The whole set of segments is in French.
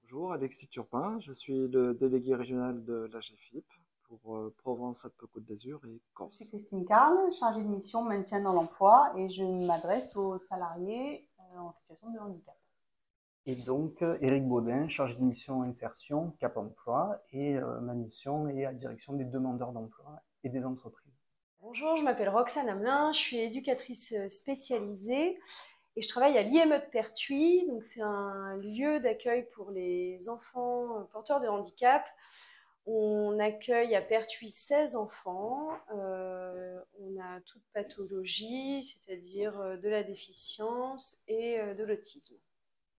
Bonjour, Alexis Turpin, je suis le délégué régional de l'AGFIP pour Provence-Alpes-Côte d'Azur et Corse. Je suis Christine Carle, chargée de mission maintien dans l'emploi et je m'adresse aux salariés en situation de handicap. Et donc, Éric Baudin, chargé de mission insertion, Cap Emploi, et ma mission est à direction des demandeurs d'emploi et des entreprises. Bonjour, je m'appelle Roxane Hamelin, je suis éducatrice spécialisée et je travaille à l'IME de Pertuis. Donc c'est un lieu d'accueil pour les enfants porteurs de handicap. On accueille à Pertuis 16 enfants. On a toute pathologie, c'est-à-dire de la déficience et de l'autisme.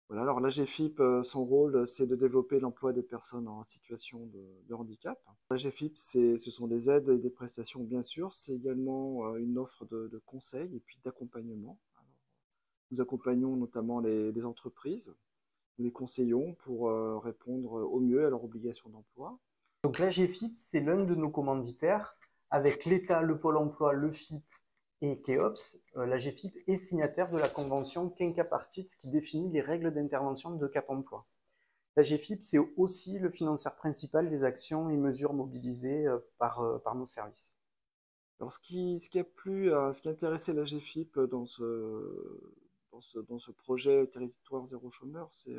Voilà, alors l'AGFIP, son rôle, c'est de développer l'emploi des personnes en situation de handicap. L'AGFIP, ce sont des aides et des prestations, bien sûr. C'est également une offre de conseils et puis d'accompagnement. Nous accompagnons notamment les entreprises, nous les conseillons pour répondre au mieux à leurs obligations d'emploi. Donc l'AGFIP, c'est l'un de nos commanditaires. Avec l'État, le Pôle emploi, le FIP et KEOPS, l'AGFIP est signataire de la convention quinquapartite qui définit les règles d'intervention de Cap Emploi. L'AGFIP, c'est aussi le financeur principal des actions et mesures mobilisées par nos services. Alors ce qui a intéressé l'AGFIP dans ce projet Territoire Zéro Chômeur, c'est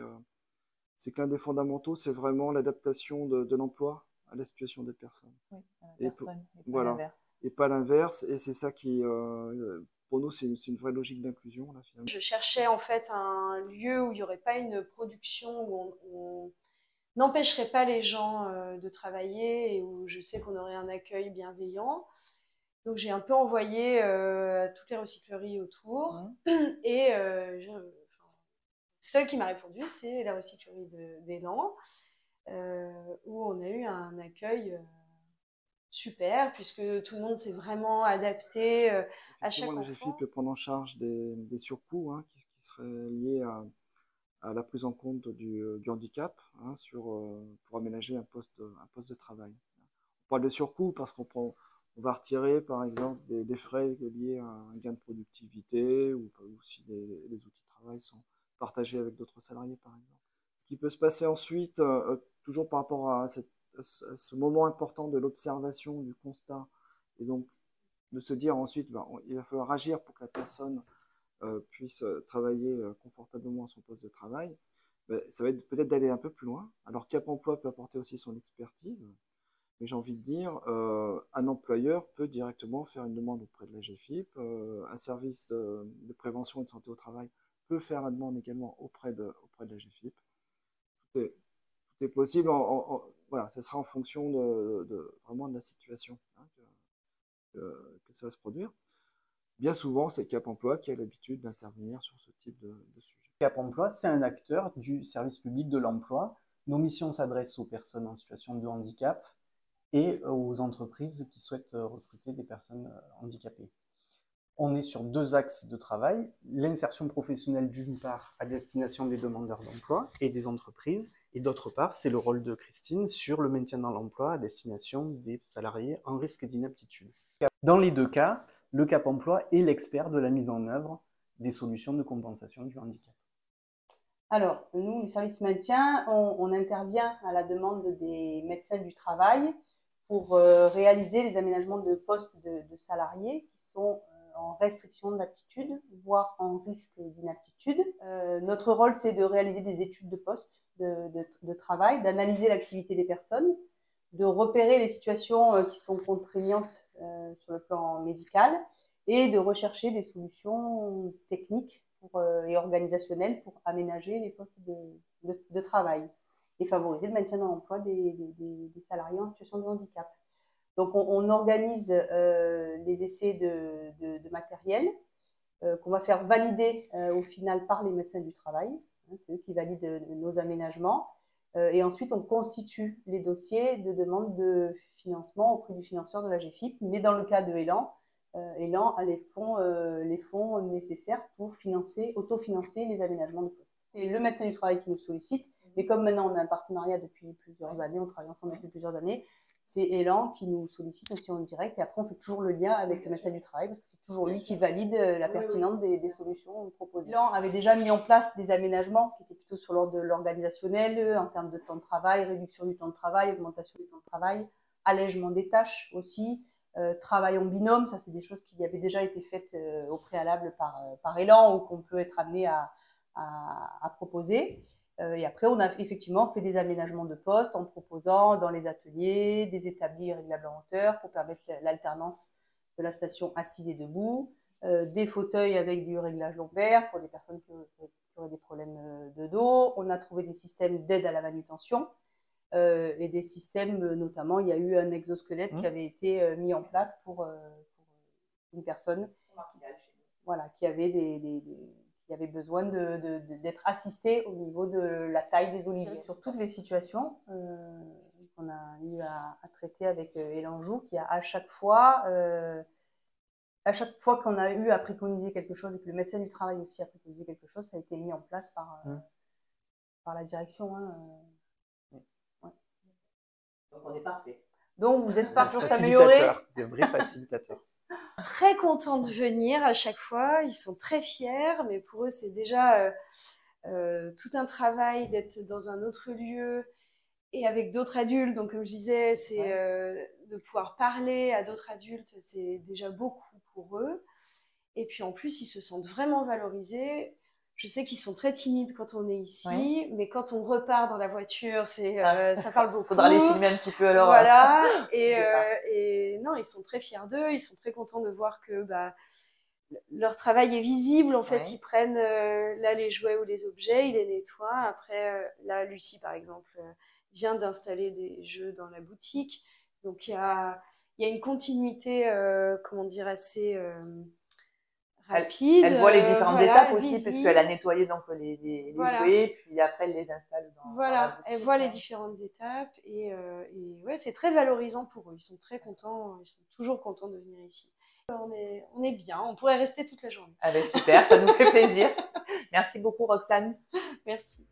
que l'un des fondamentaux, c'est vraiment l'adaptation de l'emploi à la situation des personnes. Oui, à la personne, et pas l'inverse. Et pas l'inverse, et c'est ça qui, pour nous, c'est une vraie logique d'inclusion. Je cherchais en fait un lieu où il n'y aurait pas une production, où on n'empêcherait pas les gens de travailler et où je sais qu'on aurait un accueil bienveillant. Donc j'ai un peu envoyé toutes les recycleries autour et celle qui m'a répondu, c'est la recyclerie d'Élan, où on a eu un accueil super, puisque tout le monde s'est vraiment adapté à chaque enfant. L'AGFIP peut prendre en charge des surcoûts qui seraient liés à la prise en compte du handicap pour aménager un poste de travail. On parle de surcoûts parce qu'on va retirer par exemple des frais liés à un gain de productivité ou si les outils de travail sont partagés avec d'autres salariés par exemple. Ce qui peut se passer ensuite, toujours par rapport à ce moment important de l'observation, du constat, et donc de se dire ensuite, il va falloir agir pour que la personne puisse travailler confortablement à son poste de travail, ça va être peut-être d'aller un peu plus loin. Alors Cap Emploi peut apporter aussi son expertise, mais j'ai envie de dire, un employeur peut directement faire une demande auprès de l'AGFIP, un service de prévention et de santé au travail peut faire la demande également auprès de l'AGFIP. Tout est possible, voilà, ça sera en fonction vraiment de la situation que ça va se produire. Bien souvent, c'est Cap Emploi qui a l'habitude d'intervenir sur ce type de sujet. Cap Emploi, c'est un acteur du service public de l'emploi. Nos missions s'adressent aux personnes en situation de handicap et aux entreprises qui souhaitent recruter des personnes handicapées. On est sur deux axes de travail, l'insertion professionnelle d'une part à destination des demandeurs d'emploi et des entreprises, et d'autre part, c'est le rôle de Christine sur le maintien dans l'emploi à destination des salariés en risque d'inaptitude. Dans les deux cas, le Cap Emploi est l'expert de la mise en œuvre des solutions de compensation du handicap. Alors, nous, le service maintien, on intervient à la demande des médecins du travail pour réaliser les aménagements de postes de salariés qui sont en restriction d'aptitude, voire en risque d'inaptitude. Notre rôle, c'est de réaliser des études de poste de travail, d'analyser l'activité des personnes, de repérer les situations qui sont contraignantes sur le plan médical et de rechercher des solutions techniques et organisationnelles pour aménager les postes de travail et favoriser le maintien dans l'emploi des salariés en situation de handicap. Donc, on organise les essais de matériel qu'on va faire valider au final par les médecins du travail. C'est eux qui valident nos aménagements. Et ensuite, on constitue les dossiers de demande de financement auprès du financeur de la GFIP. Mais dans le cas de Elan, Elan a les fonds nécessaires pour autofinancer les aménagements de poste. C'est le médecin du travail qui nous sollicite, mais comme maintenant on a un partenariat depuis plusieurs années, on travaille ensemble depuis plusieurs années, c'est Elan qui nous sollicite aussi en direct, et après on fait toujours le lien avec le médecin du travail, parce que c'est toujours lui qui valide la pertinence des solutions proposées. Elan avait déjà mis en place des aménagements qui étaient plutôt sur l'ordre de l'organisationnel, en termes de temps de travail, réduction du temps de travail, augmentation du temps de travail, allègement des tâches aussi, travail en binôme, ça c'est des choses qui avaient déjà été faites au préalable par Elan ou qu'on peut être amené à proposer. Et après, on a effectivement fait des aménagements de poste en proposant dans les ateliers des établis réglables en hauteur pour permettre l'alternance de la station assise et debout, des fauteuils avec du réglage lombaire pour des personnes qui auraient des problèmes de dos. On a trouvé des systèmes d'aide à la manutention et des systèmes, notamment, il y a eu un exosquelette qui avait été mis en place pour une personne voilà, qui avait qui avait besoin d'être assisté au niveau de la taille des oliviers. Sur toutes les situations qu'on a eu à traiter avec Elan Joue, qui a à chaque fois qu'on a eu à préconiser quelque chose et que le médecin du travail aussi a préconisé quelque chose, ça a été mis en place par la direction. Ouais. Donc on est parfait. Donc vous êtes parti pour s'améliorer. De vrais facilitateurs. Très contents de venir à chaque fois, ils sont très fiers, mais pour eux c'est déjà tout un travail d'être dans un autre lieu et avec d'autres adultes. Donc comme je disais, c'est de pouvoir parler à d'autres adultes, c'est déjà beaucoup pour eux. Et puis en plus, ils se sentent vraiment valorisés. Je sais qu'ils sont très timides quand on est ici, mais quand on repart dans la voiture, ça parle beaucoup. Faudra les filmer un petit peu alors. Voilà, et non, ils sont très fiers d'eux, ils sont très contents de voir que leur travail est visible. En fait, ils prennent là les jouets ou les objets, ils les nettoient. Après, là, Lucie, par exemple, vient d'installer des jeux dans la boutique. Donc, il y a une continuité, comment dire, assez... rapide. Elle voit les différentes étapes aussi, visible. puisqu'elle a nettoyé donc les jouets, puis après elle les installe dans la boutique. Elle voit les différentes étapes et ouais, c'est très valorisant pour eux. Ils sont très contents, ils sont toujours contents de venir ici. On est bien, on pourrait rester toute la journée. Ah ben super, ça nous fait plaisir. Merci beaucoup Roxane. Merci.